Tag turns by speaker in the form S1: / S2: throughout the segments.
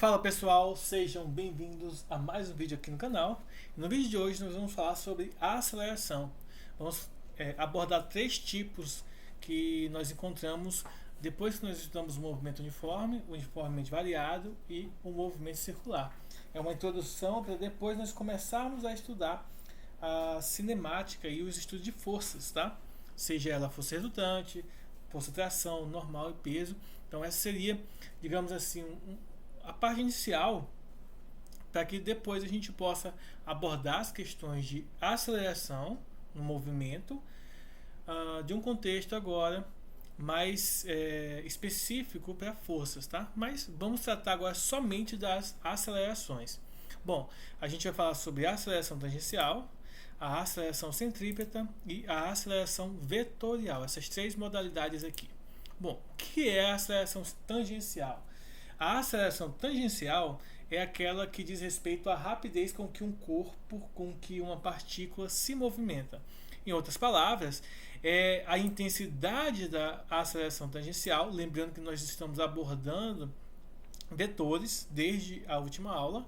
S1: Fala pessoal, sejam bem-vindos a mais um vídeo aqui no canal. No vídeo de hoje nós vamos falar sobre a aceleração. Vamos abordar três tipos que nós encontramos depois que nós estudamos o movimento uniforme, o uniformemente variado e o movimento circular. É uma introdução para depois nós começarmos a estudar a cinemática e os estudos de forças, tá? Seja ela força resultante, força de tração, normal e peso. Então essa seria, digamos assim, a parte inicial para que depois a gente possa abordar as questões de aceleração no movimento de um contexto agora mais específico para forças, tá? Mas vamos tratar agora somente das acelerações. Bom, a gente vai falar sobre a aceleração tangencial, a aceleração centrípeta e a aceleração vetorial, essas três modalidades aqui. Bom, o que é a aceleração tangencial? A aceleração tangencial é aquela que diz respeito à rapidez com que um corpo, com que uma partícula se movimenta. Em outras palavras, é a intensidade da aceleração tangencial, lembrando que nós estamos abordando vetores desde a última aula,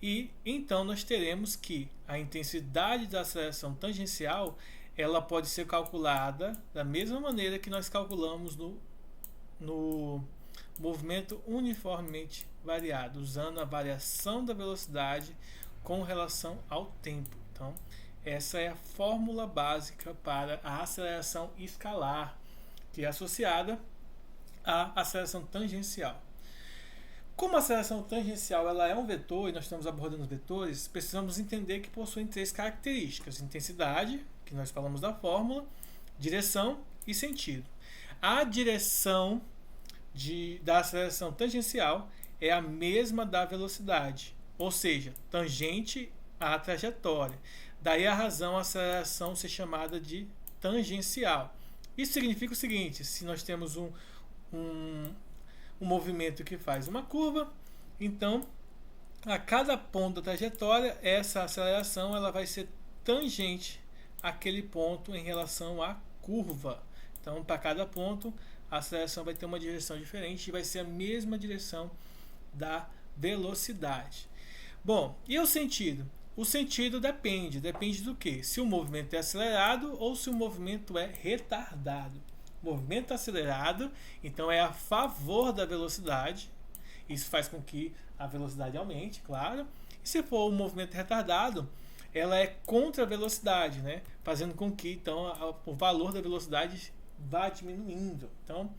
S1: e então nós teremos que a intensidade da aceleração tangencial ela pode ser calculada da mesma maneira que nós calculamos no movimento uniformemente variado, usando a variação da velocidade com relação ao tempo. Então, essa é a fórmula básica para a aceleração escalar, que é associada à aceleração tangencial. Como a aceleração tangencial ela é um vetor e nós estamos abordando os vetores, precisamos entender que possuem três características: intensidade, que nós falamos da fórmula, direção e sentido. A direção da aceleração tangencial é a mesma da velocidade, ou seja, tangente à trajetória. Daí a razão a aceleração ser chamada de tangencial. Isso significa o seguinte: se nós temos um movimento que faz uma curva, então a cada ponto da trajetória essa aceleração ela vai ser tangente àquele ponto em relação à curva. Então, para cada ponto a aceleração vai ter uma direção diferente e vai ser a mesma direção da velocidade. Bom, e o sentido? O sentido depende do que? Se o movimento é acelerado ou se o movimento é retardado. O movimento acelerado, então, é a favor da velocidade. Isso faz com que a velocidade aumente, claro. E se for um movimento retardado, ela é contra a velocidade, né? Fazendo com que então o valor da velocidade vá diminuindo. Então,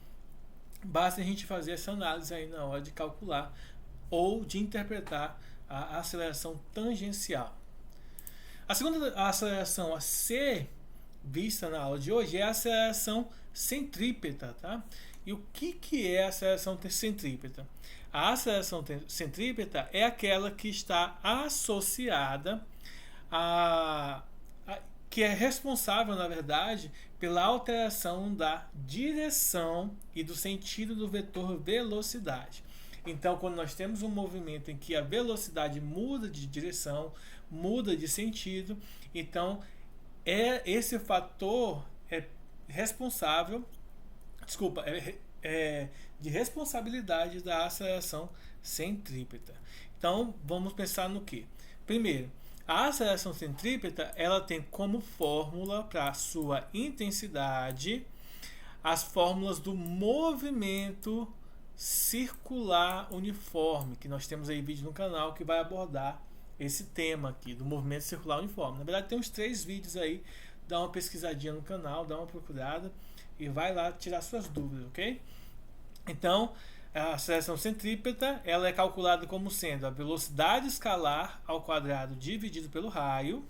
S1: basta a gente fazer essa análise aí na hora de calcular ou de interpretar a aceleração tangencial. A segunda aceleração a ser vista na aula de hoje é a aceleração centrípeta, tá? E o que é a aceleração centrípeta? A aceleração centrípeta é aquela que está associada que é responsável, na verdade, pela alteração da direção e do sentido do vetor velocidade. Então, quando nós temos um movimento em que a velocidade muda de direção, muda de sentido, então esse fator é responsável, de responsabilidade da aceleração centrípeta. Então, vamos pensar no que? Primeiro, a aceleração centrípeta ela tem como fórmula para sua intensidade as fórmulas do movimento circular uniforme, que nós temos aí vídeo no canal que vai abordar esse tema aqui do movimento circular uniforme. Na verdade tem uns 3 vídeos aí, dá uma pesquisadinha no canal, dá uma procurada e vai lá tirar suas dúvidas, ok? Então, a aceleração centrípeta ela é calculada como sendo a velocidade escalar ao quadrado dividido pelo raio,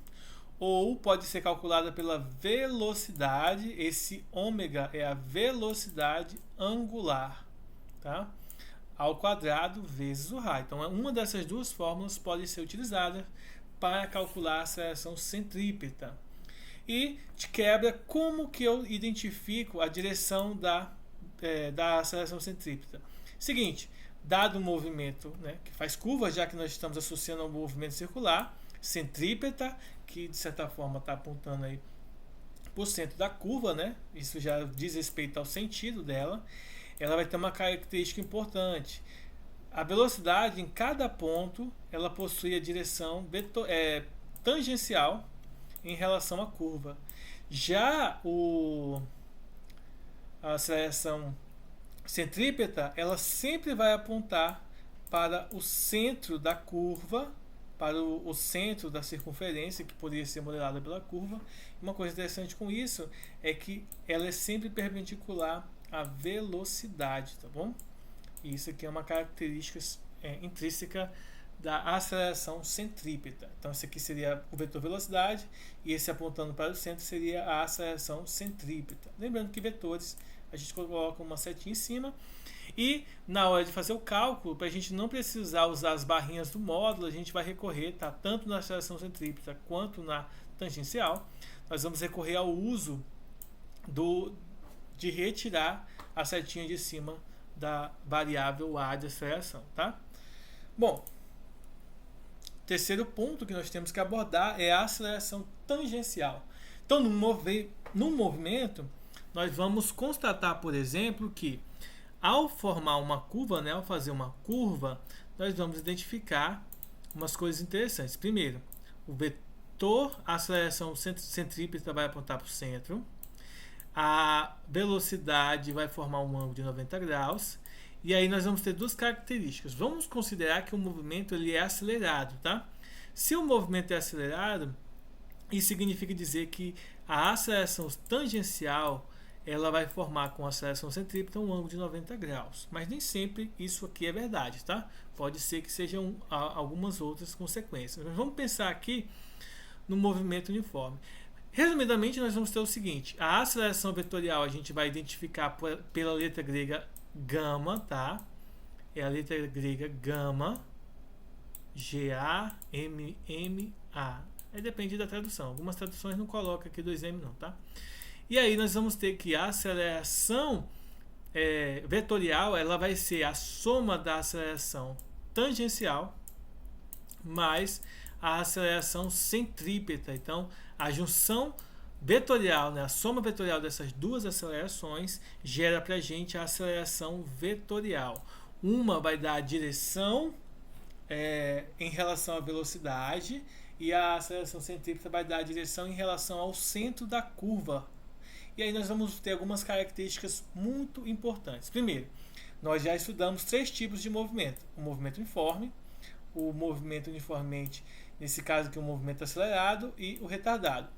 S1: ou pode ser calculada pela velocidade, esse ômega é a velocidade angular, tá? Ao quadrado vezes o raio. Então, uma dessas duas fórmulas pode ser utilizada para calcular a aceleração centrípeta. E de quebra, como que eu identifico a direção da aceleração centrípeta? Seguinte, dado o movimento, né, que faz curva, já que nós estamos associando ao movimento circular, centrípeta, que de certa forma está apontando aí para o centro da curva, né? Isso já diz respeito ao sentido dela. Ela vai ter uma característica importante. A velocidade em cada ponto ela possui a direção tangencial em relação à curva. Já a aceleração centrípeta ela sempre vai apontar para o centro da curva, para o centro da circunferência, que poderia ser modelada pela curva. Uma coisa interessante com isso é que ela é sempre perpendicular à velocidade, tá bom? E isso aqui é uma característica intrínseca da aceleração centrípeta. Então, esse aqui seria o vetor velocidade e esse apontando para o centro seria a aceleração centrípeta. Lembrando que vetores a gente coloca uma setinha em cima e na hora de fazer o cálculo, para a gente não precisar usar as barrinhas do módulo, a gente vai recorrer, tá, tanto na aceleração centrípeta quanto na tangencial, nós vamos recorrer ao uso de retirar a setinha de cima da variável A de aceleração, tá? Bom, terceiro ponto que nós temos que abordar é a aceleração tangencial. Então, no movimento, nós vamos constatar, por exemplo, que ao formar uma curva, né, ao fazer uma curva, nós vamos identificar umas coisas interessantes. Primeiro, o vetor, a aceleração centrípeta vai apontar para o centro. A velocidade vai formar um ângulo de 90 graus. E aí nós vamos ter duas características. Vamos considerar que o movimento ele é acelerado, tá? Se o movimento é acelerado, isso significa dizer que a aceleração tangencial ela vai formar com a aceleração centrípeta um ângulo de 90 graus. Mas nem sempre isso aqui é verdade, tá? Pode ser que sejam algumas outras consequências. Mas vamos pensar aqui no movimento uniforme. Resumidamente, nós vamos ter o seguinte: a aceleração vetorial a gente vai identificar pela letra grega gama, tá? É a letra grega gama, G-A-M-M-A. Aí depende da tradução. Algumas traduções não colocam aqui 2M não, tá? E aí nós vamos ter que a aceleração vetorial ela vai ser a soma da aceleração tangencial mais a aceleração centrípeta. Então, a junção vetorial, né, a soma vetorial dessas duas acelerações gera para a gente a aceleração vetorial. Uma vai dar a direção em relação à velocidade e a aceleração centrípeta vai dar a direção em relação ao centro da curva. E aí nós vamos ter algumas características muito importantes. Primeiro, nós já estudamos 3 tipos de movimento. O movimento uniforme, o movimento uniformemente, nesse caso aqui o movimento acelerado e o retardado.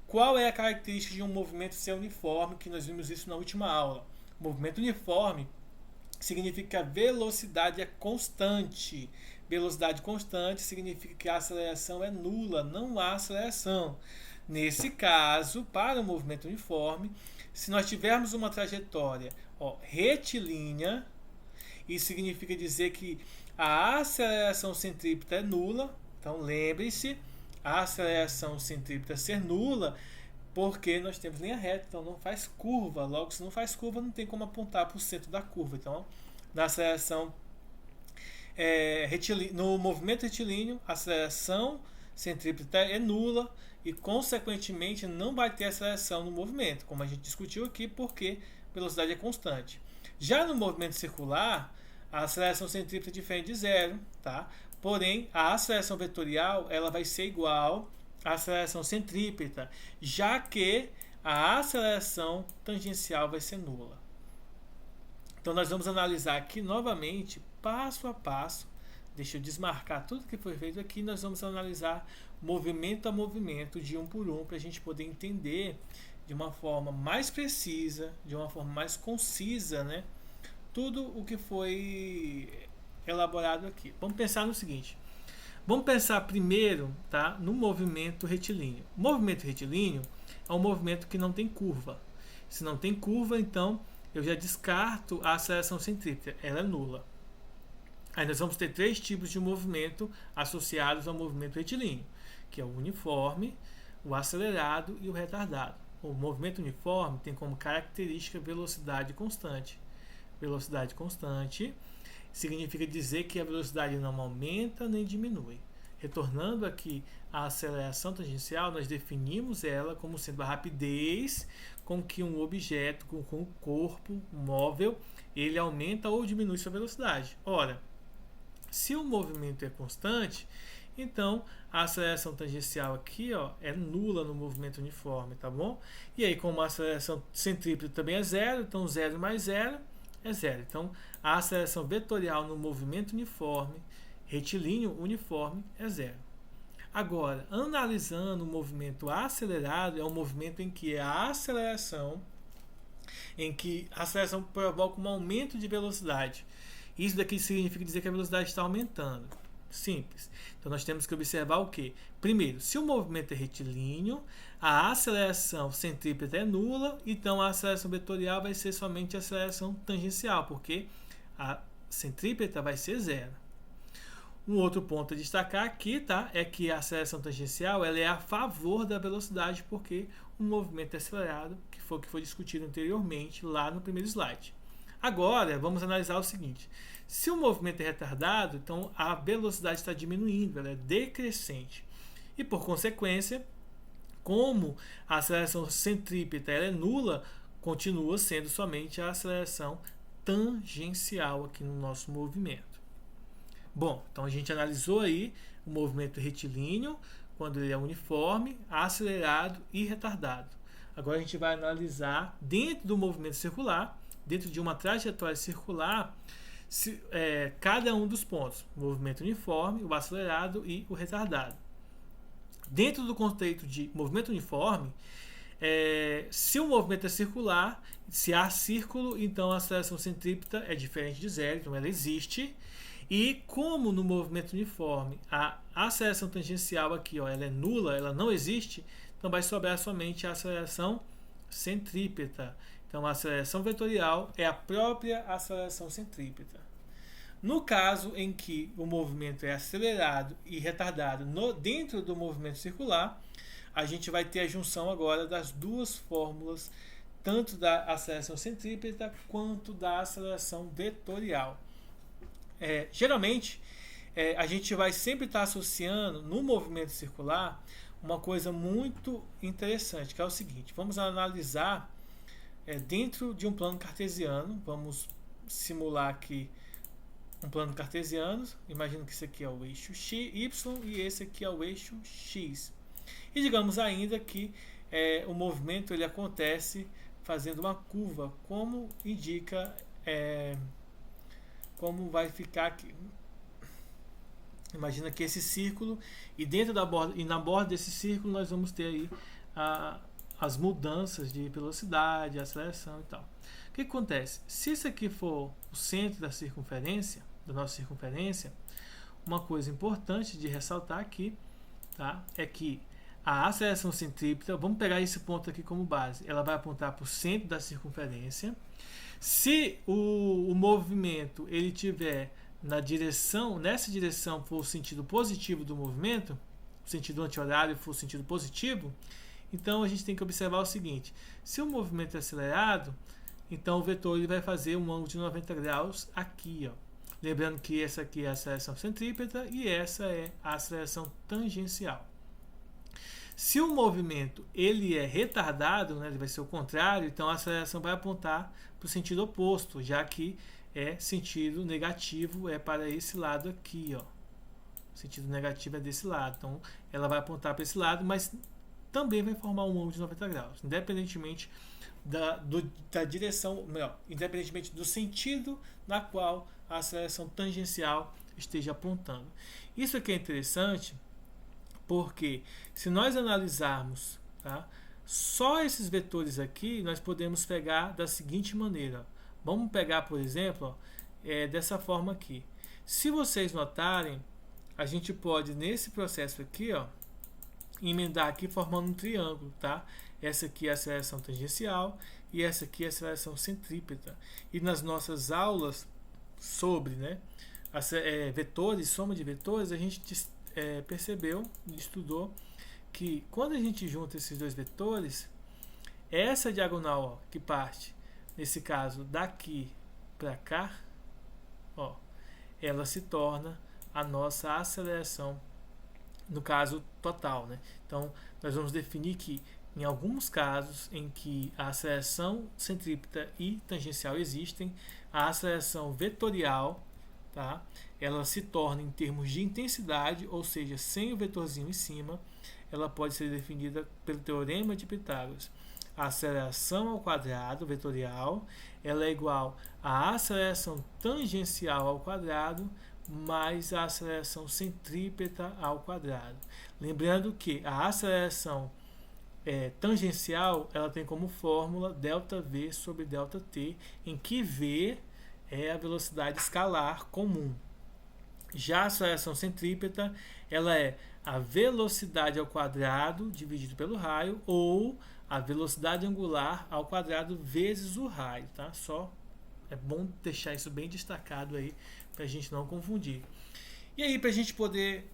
S1: Qual é a característica de um movimento ser uniforme, que nós vimos isso na última aula? O movimento uniforme significa que a velocidade é constante. Velocidade constante significa que a aceleração é nula, não há aceleração. Nesse caso, para o movimento uniforme, se nós tivermos uma trajetória retilínea, isso significa dizer que a aceleração centrípeta é nula. Então, lembre-se, a aceleração centrípeta ser nula porque nós temos linha reta, então não faz curva. Logo, se não faz curva, não tem como apontar para o centro da curva. Então, na aceleração no movimento retilíneo, a aceleração centrípeta é nula e, consequentemente, não vai ter aceleração no movimento, como a gente discutiu aqui, porque a velocidade é constante. Já no movimento circular, a aceleração centrípeta é diferente de zero, tá? Porém, a aceleração vetorial ela vai ser igual à aceleração centrípeta, já que a aceleração tangencial vai ser nula. Então, nós vamos analisar aqui novamente, passo a passo. Deixa eu desmarcar tudo que foi feito aqui. Nós vamos analisar movimento a movimento, de um por um, para a gente poder entender de uma forma mais precisa, de uma forma mais concisa, né, tudo o que foi elaborado aqui. Vamos pensar no seguinte. Vamos pensar primeiro, tá, no movimento retilíneo. O movimento retilíneo é um movimento que não tem curva. Se não tem curva, então eu já descarto a aceleração centrípeta, ela é nula. Aí nós vamos ter 3 tipos de movimento associados ao movimento retilíneo, que é o uniforme, o acelerado e o retardado. O movimento uniforme tem como característica velocidade constante. Velocidade constante significa dizer que a velocidade não aumenta nem diminui. Retornando aqui à aceleração tangencial, nós definimos ela como sendo a rapidez com que um objeto, com um corpo móvel, ele aumenta ou diminui sua velocidade. Ora, Se o movimento é constante, então a aceleração tangencial aqui, ó, é nula no movimento uniforme, tá bom? E aí, como a aceleração centrípeta também é zero, então 0 mais 0 é zero. Então, a aceleração vetorial no movimento uniforme, retilíneo uniforme, é zero. Agora, analisando o movimento acelerado, é um movimento em que a aceleração provoca um aumento de velocidade. Isso daqui significa dizer que a velocidade está aumentando. Simples. Então nós temos que observar o quê? Primeiro, se o movimento é retilíneo, a aceleração centrípeta é nula, então a aceleração vetorial vai ser somente a aceleração tangencial, porque a centrípeta vai ser zero. Um outro ponto a destacar aqui, tá, é que a aceleração tangencial ela é a favor da velocidade, porque o movimento é acelerado, que foi discutido anteriormente lá no primeiro slide. Agora, vamos analisar o seguinte. Se o movimento é retardado, então a velocidade está diminuindo, ela é decrescente. E, por consequência, como a aceleração centrípeta ela é nula, continua sendo somente a aceleração tangencial aqui no nosso movimento. Bom, então a gente analisou aí o movimento retilíneo, quando ele é uniforme, acelerado e retardado. Agora a gente vai analisar dentro do movimento circular, dentro de uma trajetória circular, cada um dos pontos, o movimento uniforme, o acelerado e o retardado. Dentro do conceito de movimento uniforme, se o movimento é circular, se há círculo, então a aceleração centrípeta é diferente de zero, então ela existe. E como no movimento uniforme a aceleração tangencial aqui, ó, ela é nula, ela não existe, então vai sobrar somente a aceleração centrípeta. Então a aceleração vetorial é a própria aceleração centrípeta. No caso em que o movimento é acelerado e retardado dentro do movimento circular, a gente vai ter a junção agora das duas fórmulas, tanto da aceleração centrípeta quanto da aceleração vetorial. Geralmente, a gente vai sempre estar associando no movimento circular uma coisa muito interessante, que é o seguinte: vamos analisar dentro de um plano cartesiano, vamos simular aqui um plano cartesiano. Imagina que isso aqui é o eixo y e esse aqui é o eixo x. E digamos ainda que o movimento ele acontece fazendo uma curva, como indica como vai ficar aqui. Imagina que esse círculo, e dentro da borda, e na borda desse círculo nós vamos ter aí as mudanças de velocidade, aceleração e tal. O que acontece? Se isso aqui for o centro da circunferência, da nossa circunferência, uma coisa importante de ressaltar aqui, tá, é que a aceleração centrípeta, vamos pegar esse ponto aqui como base, ela vai apontar para o centro da circunferência. Se o movimento ele tiver nessa direção for o sentido positivo do movimento, o sentido anti-horário for o sentido positivo, então a gente tem que observar o seguinte: se o movimento é acelerado, então o vetor ele vai fazer um ângulo de 90 graus aqui, ó. Lembrando que essa aqui é a aceleração centrípeta e essa é a aceleração tangencial. Se o movimento ele é retardado, né, ele vai ser o contrário, então a aceleração vai apontar para o sentido oposto, já que sentido negativo para esse lado aqui, ó. O sentido negativo é desse lado, então ela vai apontar para esse lado, mas também vai formar um ângulo de 90 graus, independentemente da direção, melhor, independentemente do sentido na qual a aceleração tangencial esteja apontando. Isso aqui é interessante, porque se nós analisarmos, tá, só esses vetores aqui, nós podemos pegar da seguinte maneira. Vamos pegar, por exemplo, dessa forma aqui. Se vocês notarem, a gente pode, nesse processo aqui, ó, emendar aqui formando um triângulo, tá? Essa aqui é a aceleração tangencial e essa aqui é a aceleração centrípeta. E nas nossas aulas sobre, né, vetores, soma de vetores, a gente percebeu, estudou, que quando a gente junta esses dois vetores, essa diagonal, ó, que parte, nesse caso, daqui para cá, ó, ela se torna a nossa aceleração, no caso total, né? Então, nós vamos definir que em alguns casos em que a aceleração centrípeta e tangencial existem, a aceleração vetorial tá? Ela se torna em termos de intensidade, ou seja, sem o vetorzinho em cima, ela pode ser definida pelo teorema de Pitágoras. A aceleração ao quadrado vetorial, ela é igual à aceleração tangencial ao quadrado mais a aceleração centrípeta ao quadrado. Lembrando que a aceleração tangencial, ela tem como fórmula ΔV sobre ΔT, em que V é a velocidade escalar comum. Já a aceleração centrípeta, ela é a velocidade ao quadrado dividido pelo raio, ou a velocidade angular ao quadrado vezes o raio, tá? Só é bom deixar isso bem destacado aí, para a gente não confundir. E aí, para a gente poder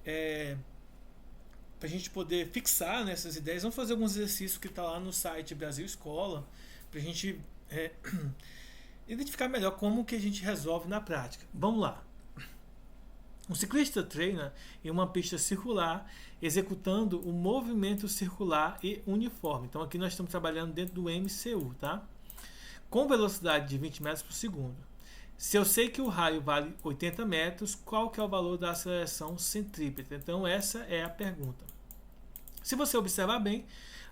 S1: fixar nessas ideias, vamos fazer alguns exercícios que está lá no site Brasil Escola, para a gente identificar melhor como que a gente resolve na prática. Vamos lá. Um ciclista treina em uma pista circular, executando o movimento circular e uniforme. Então aqui nós estamos trabalhando dentro do MCU, tá? Com velocidade de 20 metros por segundo. Se eu sei que o raio vale 80 metros, qual que é o valor da aceleração centrípeta? Então essa é a pergunta. Se você observar bem,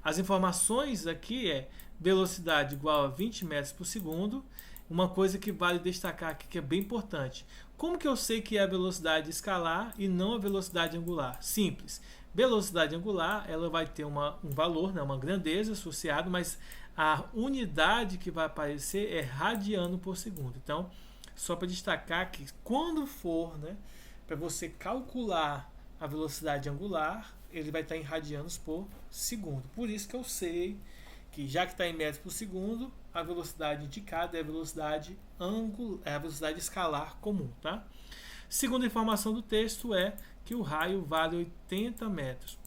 S1: as informações aqui é velocidade igual a 20 metros por segundo. Uma coisa que vale destacar aqui, que é bem importante. Como que eu sei que é a velocidade escalar e não a velocidade angular? Simples. Velocidade angular, ela vai ter um valor, né, uma grandeza associada, mas a unidade que vai aparecer é radiano por segundo. Então, só para destacar que quando for, né, para você calcular a velocidade angular, ele vai estar em radianos por segundo. Por isso que eu sei que, já que está em metros por segundo, a velocidade indicada é a velocidade escalar comum, tá? Segunda informação do texto é que o raio vale 80 metros.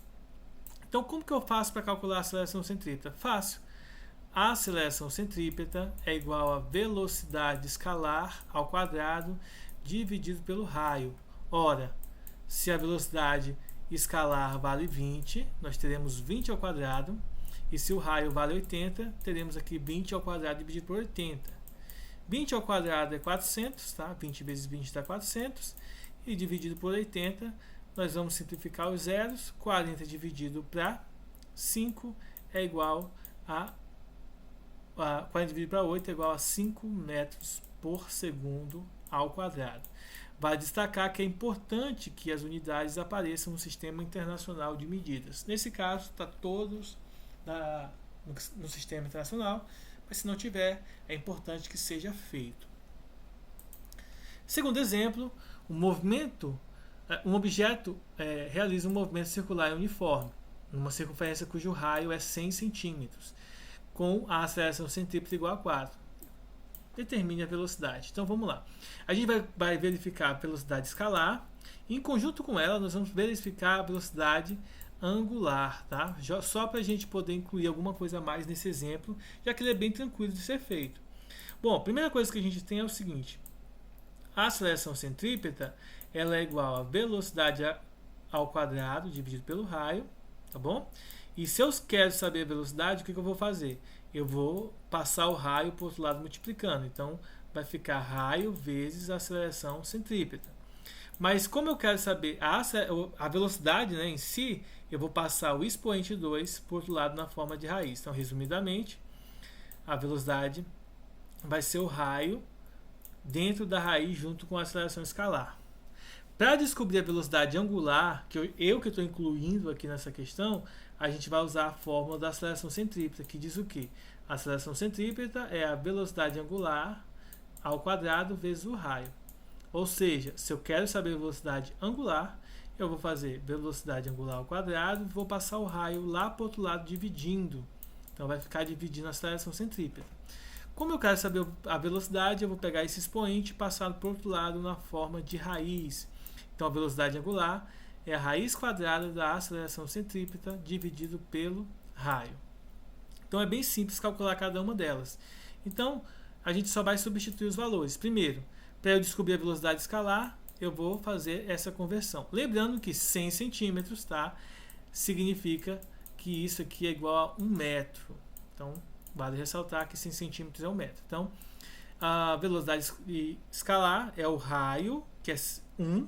S1: Então, como que eu faço para calcular a aceleração centrípeta? Fácil. A aceleração centrípeta é igual a velocidade escalar ao quadrado dividido pelo raio. Ora, se a velocidade escalar vale 20, nós teremos 20 ao quadrado. E se o raio vale 80, teremos aqui 20 ao quadrado dividido por 80. 20 ao quadrado é 400, tá? 20 vezes 20 dá 400. E dividido por 80, nós vamos simplificar os zeros. 40 dividido para 5 é igual a 40 dividido para 8 é igual a 5 metros por segundo ao quadrado. Vale destacar que é importante que as unidades apareçam no Sistema Internacional de Medidas. Nesse caso, está todos no Sistema Internacional, mas se não tiver, é importante que seja feito. Segundo exemplo, um objeto realiza um movimento circular uniforme, numa circunferência cujo raio é 100 centímetros, com a aceleração centrípeta igual a 4. Determine a velocidade. Então vamos lá. A gente vai verificar a velocidade escalar, e em conjunto com ela nós vamos verificar a velocidade angular, tá? Só para a gente poder incluir alguma coisa a mais nesse exemplo, já que ele é bem tranquilo de ser feito. Bom, a primeira coisa que a gente tem é o seguinte: a aceleração centrípeta, ela é igual a velocidade ao quadrado dividido pelo raio, tá bom? E se eu quero saber a velocidade, o que eu vou fazer? Eu vou passar o raio para o outro lado multiplicando. Então, vai ficar raio vezes a aceleração centrípeta. Mas como eu quero saber a velocidade, né, em si, eu vou passar o expoente 2 para o outro lado na forma de raiz. Então, resumidamente, a velocidade vai ser o raio dentro da raiz junto com a aceleração escalar. Para descobrir a velocidade angular, que eu que estou incluindo aqui nessa questão, a gente vai usar a fórmula da aceleração centrípeta, que diz o quê? A aceleração centrípeta é a velocidade angular ao quadrado vezes o raio. Ou seja, se eu quero saber a velocidade angular, eu vou fazer velocidade angular ao quadrado, vou passar o raio lá para o outro lado dividindo. Então vai ficar dividindo a aceleração centrípeta. Como eu quero saber a velocidade, eu vou pegar esse expoente e passar para o outro lado na forma de raiz. Então a velocidade angular é a raiz quadrada da aceleração centrípeta dividido pelo raio. Então é bem simples calcular cada uma delas. Então a gente só vai substituir os valores. Primeiro, para eu descobrir a velocidade escalar, eu vou fazer essa conversão. Lembrando que 100 centímetros, tá, significa que isso aqui é igual a 1 metro. Então vale ressaltar que 100 centímetros é 1 metro. Então a velocidade escalar é o raio, que é 1,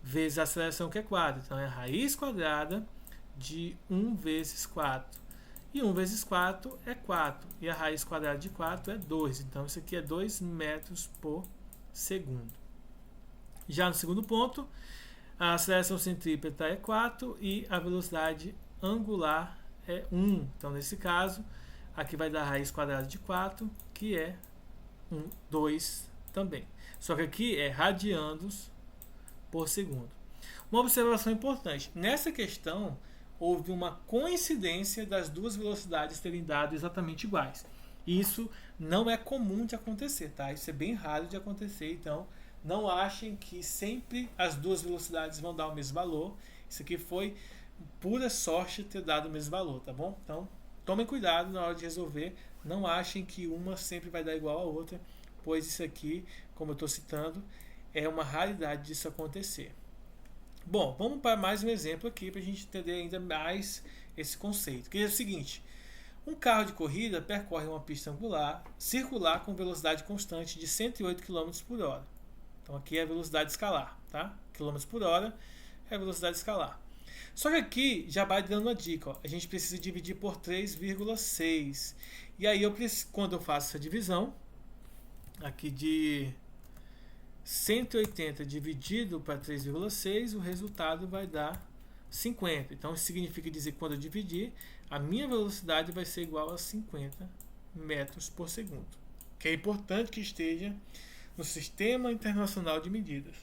S1: vezes a aceleração, que é 4. Então, é a raiz quadrada de 1 vezes 4. E 1 vezes 4 é 4. E a raiz quadrada de 4 é 2. Então, isso aqui é 2 metros por segundo. Já no segundo ponto, a aceleração centrípeta é 4 e a velocidade angular é 1. Então, nesse caso, aqui vai dar a raiz quadrada de 4, que é 2 também. Só que aqui é radianos por segundo. Uma observação importante. Nessa questão, houve uma coincidência das duas velocidades terem dado exatamente iguais. Isso não é comum de acontecer, tá? Isso é bem raro de acontecer, então não achem que sempre as duas velocidades vão dar o mesmo valor. Isso aqui foi pura sorte ter dado o mesmo valor, tá bom? Então, tomem cuidado na hora de resolver. Não achem que uma sempre vai dar igual a outra, pois isso aqui, como eu estou citando, é uma raridade disso acontecer. Bom, vamos para mais um exemplo aqui para a gente entender ainda mais esse conceito. Que é o seguinte: um carro de corrida percorre uma pista circular com velocidade constante de 108 km por hora. Então aqui é a velocidade escalar, tá? Km por hora é a velocidade escalar. Só que aqui já vai dando uma dica, ó. A gente precisa dividir por 3,6. E aí quando eu faço essa divisão, aqui de 180 dividido para 3,6, o resultado vai dar 50. Então isso significa dizer que quando eu dividir, a minha velocidade vai ser igual a 50 metros por segundo. Que é importante que esteja no Sistema Internacional de Medidas.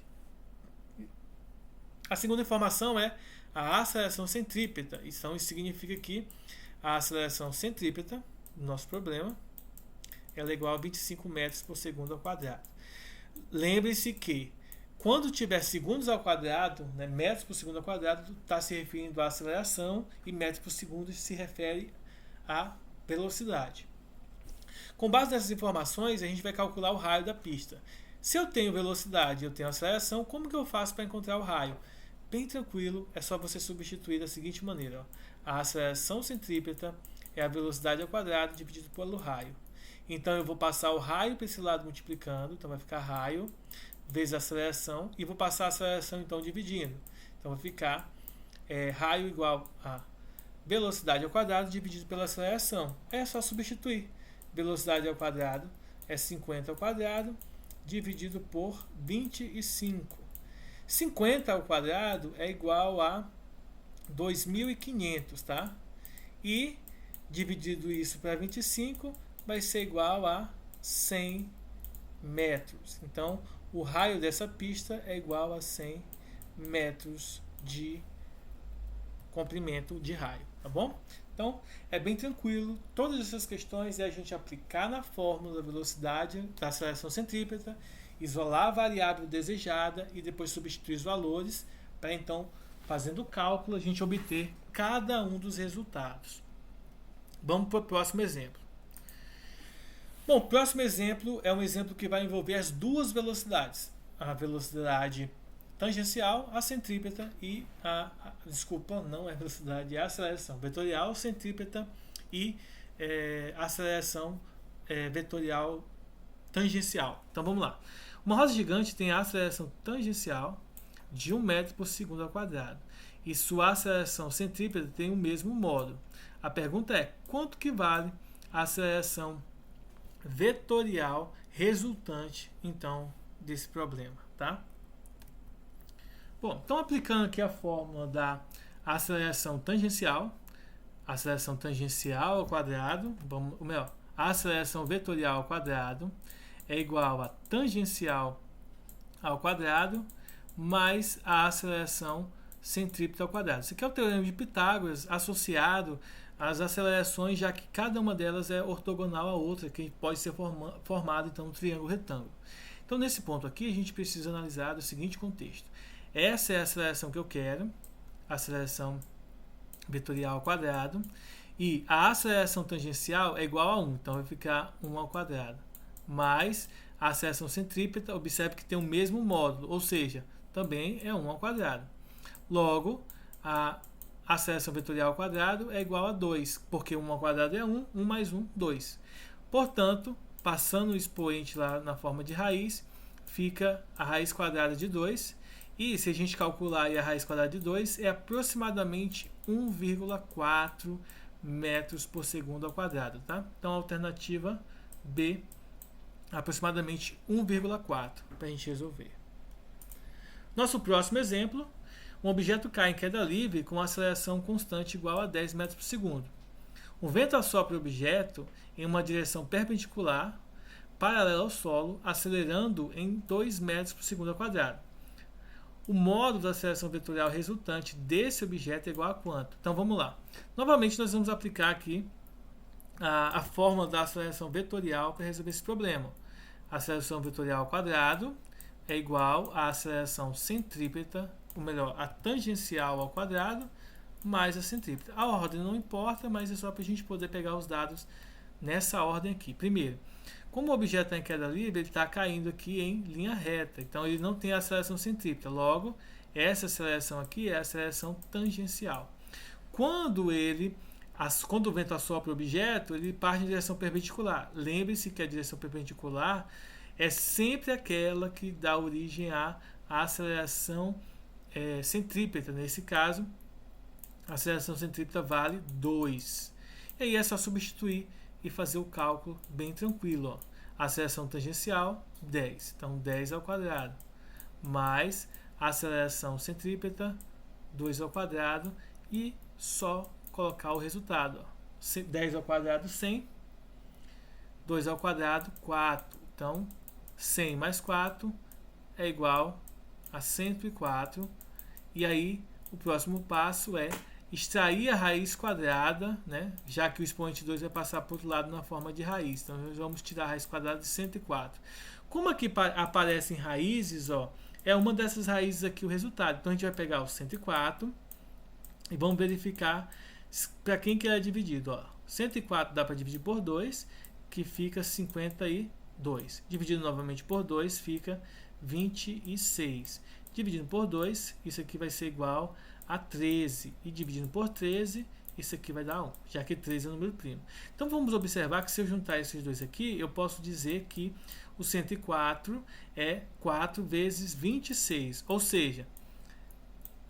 S1: A segunda informação é a aceleração centrípeta. Então isso significa que a aceleração centrípeta do nosso problema ela é igual a 25 metros por segundo ao quadrado. Lembre-se que quando tiver segundos ao quadrado, né, metros por segundo ao quadrado, está se referindo à aceleração e metros por segundo se refere à velocidade. Com base nessas informações, a gente vai calcular o raio da pista. Se eu tenho velocidade e eu tenho aceleração, como que eu faço para encontrar o raio? Bem tranquilo, é só você substituir da seguinte maneira. Ó. A aceleração centrípeta é a velocidade ao quadrado dividido pelo raio. Então eu vou passar o raio para esse lado multiplicando, então vai ficar raio vezes a aceleração, e vou passar a aceleração então dividindo. Então vai ficar raio igual a velocidade ao quadrado dividido pela aceleração. É só substituir. Velocidade ao quadrado é 50 ao quadrado dividido por 25. 50 ao quadrado é igual a 2.500, tá? E dividido isso para 25 vai ser igual a 100 metros. Então, o raio dessa pista é igual a 100 metros de comprimento de raio, tá bom? Então, é bem tranquilo. Todas essas questões é a gente aplicar na fórmula da velocidade da aceleração centrípeta, isolar a variável desejada e depois substituir os valores para então, fazendo o cálculo, a gente obter cada um dos resultados. Vamos para o próximo exemplo. Bom, o próximo exemplo é um exemplo que vai envolver as duas velocidades. A velocidade tangencial, a centrípeta e desculpa, não é velocidade, é a aceleração vetorial, centrípeta e aceleração vetorial tangencial. Então vamos lá. Uma roda gigante tem a aceleração tangencial de 1 metro por segundo ao quadrado e sua aceleração centrípeta tem o mesmo módulo. A pergunta é, quanto que vale a aceleração vetorial resultante, então, desse problema, tá? Bom, então aplicando aqui a fórmula da aceleração tangencial ao quadrado, a aceleração vetorial ao quadrado é igual a tangencial ao quadrado mais a aceleração centrípeta ao quadrado. Isso aqui é o teorema de Pitágoras associado às acelerações, já que cada uma delas é ortogonal à outra, que pode ser formado então um triângulo retângulo. Então nesse ponto aqui a gente precisa analisar o seguinte contexto. Essa é a aceleração que eu quero, a aceleração vetorial ao quadrado, e a aceleração tangencial é igual a 1, então vai ficar 1 ao quadrado, mais a aceleração centrípeta, observe que tem o mesmo módulo, ou seja, também é 1 ao quadrado. Logo, a aceleração vetorial ao quadrado é igual a 2, porque 1 ao quadrado é 1, 1 mais 1, 2. Portanto, passando o expoente lá na forma de raiz, fica a raiz quadrada de 2. E se a gente calcular aí a raiz quadrada de 2, é aproximadamente 1,4 metros por segundo ao quadrado, tá? Então, a alternativa B, aproximadamente 1,4, para a gente resolver. Nosso próximo exemplo, um objeto cai em queda livre com uma aceleração constante igual a 10 metros por segundo. O vento assopra o objeto em uma direção perpendicular, paralela ao solo, acelerando em 2 metros por segundo ao quadrado. O módulo da aceleração vetorial resultante desse objeto é igual a quanto? Então vamos lá. Novamente nós vamos aplicar aqui a fórmula da aceleração vetorial para resolver esse problema. A aceleração vetorial ao quadrado é igual à aceleração centrípeta, ou melhor, a tangencial ao quadrado, mais a centrípeta. A ordem não importa, mas é só para a gente poder pegar os dados nessa ordem aqui. Primeiro, como o objeto está em queda livre, ele está caindo aqui em linha reta, então ele não tem a aceleração centrípeta. Logo, essa aceleração aqui é a aceleração tangencial. Quando o vento assopra o objeto, ele parte em direção perpendicular. Lembre-se que a direção perpendicular é sempre aquela que dá origem à aceleração centrípeta. Nesse caso, a aceleração centrípeta vale 2. E aí é só substituir e fazer o cálculo bem tranquilo. Ó. A aceleração tangencial, 10. Então, 10 ao quadrado. Mais a aceleração centrípeta, 2 ao quadrado. E só colocar o resultado. Ó. 10 ao quadrado, 100. 2 ao quadrado, 4. Então, 100 mais 4 é igual a 104. E aí, o próximo passo é extrair a raiz quadrada, né? Já que o expoente 2 vai passar para o outro lado na forma de raiz. Então, nós vamos tirar a raiz quadrada de 104. Como aqui aparecem raízes, ó, é uma dessas raízes aqui o resultado. Então, a gente vai pegar o 104 e vamos verificar para quem que é dividido. Ó. 104 dá para dividir por 2, que fica 52. Dividido novamente por 2, fica 26. Dividindo por 2, isso aqui vai ser igual a 13. E dividindo por 13, isso aqui vai dar 1, já que 13 é o número primo. Então vamos observar que se eu juntar esses dois aqui, eu posso dizer que o 104 é 4 vezes 26. Ou seja,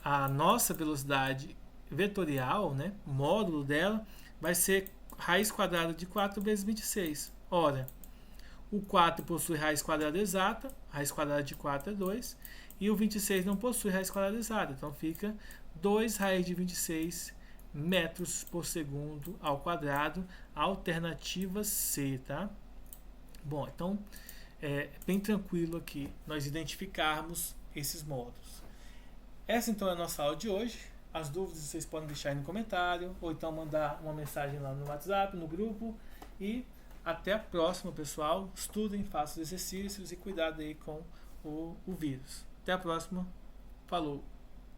S1: a nossa velocidade vetorial, né, o módulo dela, vai ser raiz quadrada de 4 vezes 26. Ora, o 4 possui raiz quadrada exata, raiz quadrada de 4 é 2, e o 26 não possui raiz quadrada exata, então fica 2 raiz de 26 metros por segundo ao quadrado, alternativa C, tá? Bom, então é bem tranquilo aqui nós identificarmos esses módulos. Essa então é a nossa aula de hoje. As dúvidas vocês podem deixar aí no comentário, ou então mandar uma mensagem lá no WhatsApp, no grupo, e até a próxima, pessoal. Estudem, façam exercícios e cuidado aí com o vírus. Até a próxima. Falou!